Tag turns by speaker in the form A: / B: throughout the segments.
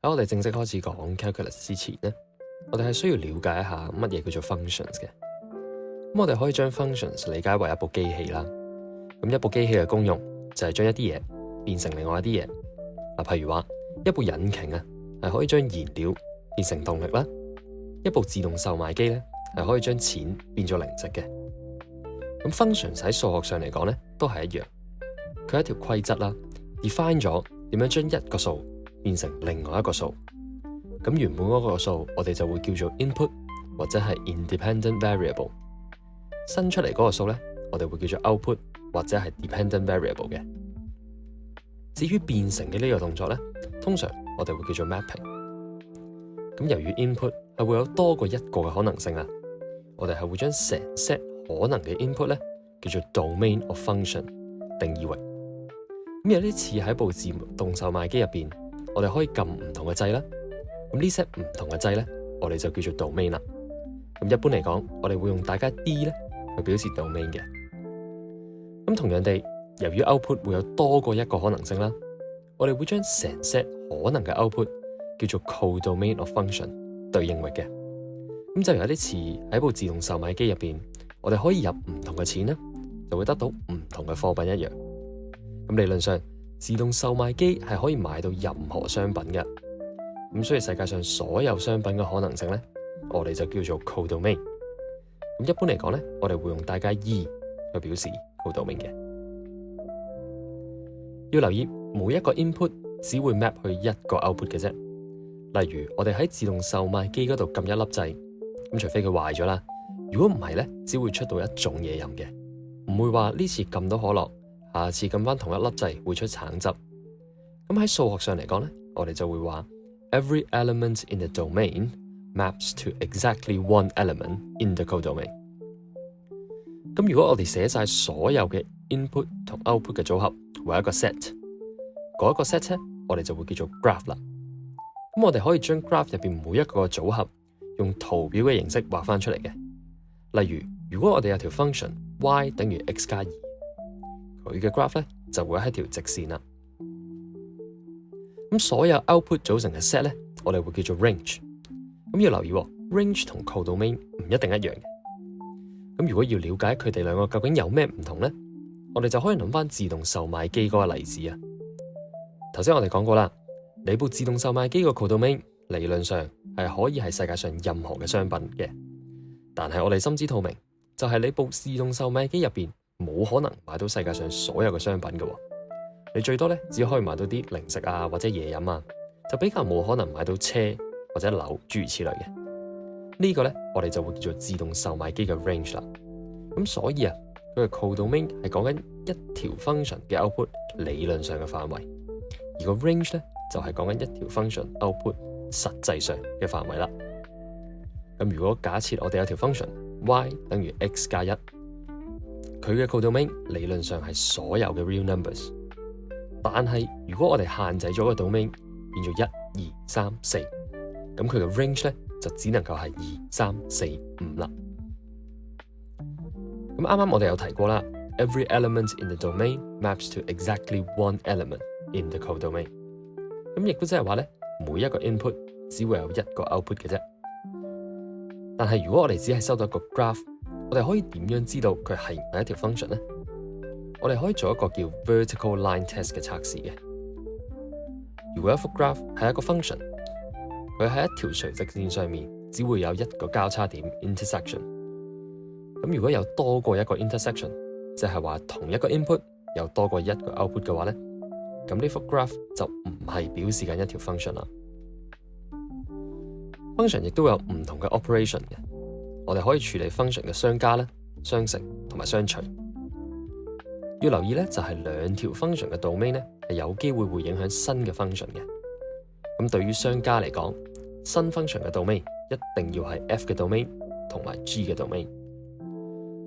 A: 喺我哋正式開始講 calculus 之前呢，我哋係需要了解一下乜嘢叫做 functions 嘅。咁我哋可以將 functions 理解為一部機器啦。咁一部機器嘅功用就係將一啲嘢變成另外一啲嘢。譬如話一部引擎啊，係可以將燃料變成動力啦；一部自動售賣機咧，係可以將錢變做零值嘅。咁 functions 喺數學上嚟講咧，都係一樣。佢係一條規則啦，define咗點樣將一個數變成另外一個數。咁原本嗰個數我哋就會叫做 input 或者係 independent variable。新出嚟嗰個數咧，我哋會叫做 output 或者係 dependent variable 嘅。至於變成嘅呢個動作咧，通常我哋會叫做 mapping。咁由於 input 係會有多過一個嘅可能性啊，我哋係會將成 set 可能嘅 input 咧叫做 domain of function 定義為。咁有啲似喺部自動售賣機入邊，我哋可以撳唔同嘅掣啦。咁呢 set 唔同嘅掣咧，我哋就叫做 domain 啦。咁一般嚟講，我哋會用大家 D 咧去表示 domain 嘅。咁同樣地，由於 output 會有多過一個可能性啦，我哋會將成 set 可能嘅 output 叫做 codomain of function 對應域嘅。咁就有啲似喺部自動售賣機入邊，我哋可以入唔同嘅錢啦，就會得到唔同嘅貨品一樣。咁理論上，自動售賣機係可以買到任何商品嘅。咁所以世界上所有商品嘅可能性咧，我哋就叫做 codomain。咁一般嚟講咧，我哋會用大家 E 去表示 codomain 嘅。要留意每一個 input 只會 map 去一個 output 嘅啫。例如我哋喺自動售賣機嗰度撳一粒掣，咁除非佢壞咗啦，如果唔係咧，只會出到一種嘢飲嘅，唔會話呢次撳到可樂，下次撳翻同一粒掣會出橙汁。咁喺數學上嚟講咧，我哋就會話 every element in the domain maps to exactly one element in the codomain。咁如果我哋寫晒所有嘅 input 同 output 嘅組合為一個 set， 嗰一個 set 咧，我哋就會叫做 graph 啦。咁我哋可以將 graph 入邊每一個組合用圖表嘅形式畫翻出嚟嘅。例如，如果我哋有條 function y 等於 x 加2，佢嘅 graph 咧就會係一條直線啦。咁所有 output 組成嘅 set 咧，我哋會叫做 range。咁要留意，range 同 codomain 唔一定一樣嘅。咁如果要了解佢哋兩個究竟有咩唔同咧，我哋就可以諗翻自動售賣機嗰個例子啊。頭先我哋講過啦，你部自動售賣機個 codomain 理論上係可以係世界上任何嘅商品嘅，但係我哋心知肚明，就係你部自動售賣機入邊冇可能買到世界上所有嘅商品嘅。你最多咧只可以買到啲零食啊或者嘢飲啊，就比較冇可能買到車或者樓諸如此類嘅。呢個咧我哋就會叫做自動售賣機嘅 range 啦。咁所以啊，佢嘅 codomain 係講緊一條 function 嘅 output 理論上嘅範圍，而個 range 咧就係講緊一條 function output 實際上嘅範圍啦。咁如果假設我哋有條 function y 等於 x 加1，佢嘅 codomain 理論上係所有嘅 real numbers。但係如果我哋限制咗個 domain 變做1、2、3、4，咁佢嘅 range 咧就只能夠係2、3、4、5啦。咁啱啱我哋有提過啦 ，every element in the domain maps to exactly one element in the codomain。咁亦都即係話咧，每一個 input 只會有一個 output 嘅啫。但係如果我哋只係收到一個 graph， 我哋可以點樣知道佢係唔係一條 function 咧？我哋可以做一個叫 vertical line test 嘅測試嘅。如果一幅 graph 係一個 function， 佢喺一條垂直線上面只會有一個交叉點 intersection。咁如果有多過一個 intersection， 即係話同一個 input 有多過一個 output 嘅話咧，咁呢幅 graph 就唔係表示緊一條 function 啦。function 亦都有唔同嘅 operation 嘅，我哋可以處理 function 嘅相加啦、相乘同埋相除。要留意咧，就係兩條 function 嘅 domain 咧係有機會會影響新嘅 function 嘅。咁對於相加嚟講，新 function 嘅 domain 一定要係 f 嘅 domain 同埋 g 嘅 domain。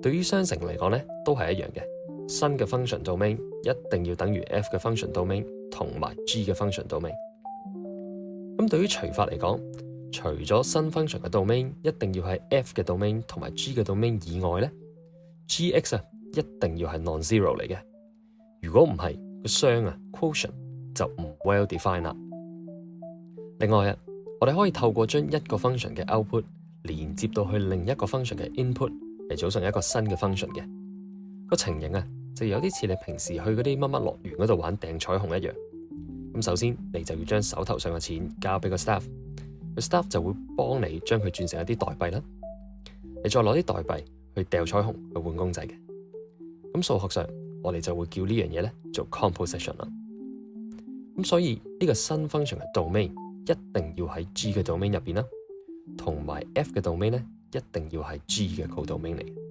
A: 對於相乘嚟講咧，都係一樣嘅。新嘅 function domain 一定要等於 f 嘅 function domain 同埋 g 嘅 function domain。咁對於除法嚟講，除咗新 function 嘅 domain 一定要係 f 嘅 domain 同埋 g 嘅 domain 以外咧，gx 一定要係 non-zero 嚟嘅。如果唔係，個商quotient就唔 well defined 啦。另外啊，我哋可以透過將一個 function 嘅 output 連接到去另一個 function 嘅 input 嚟組成一個新嘅 function 嘅。個情形啊，就有啲似你平時去嗰啲乜乜樂園嗰度玩掟彩虹一樣。咁首先你就要將手頭上嘅錢交俾個 staff， 個 staff 就會幫你將佢轉成一啲代幣啦。你再攞啲代幣去掉彩虹去換公仔嘅。咁數學上我哋就會叫呢樣嘢咧做 composition 啦。咁所以呢個新 function 嘅 domain 一定要喺 G 嘅 domain 入邊啦，同埋 F 嘅 domain 咧一定要係 G 嘅 codomain嚟。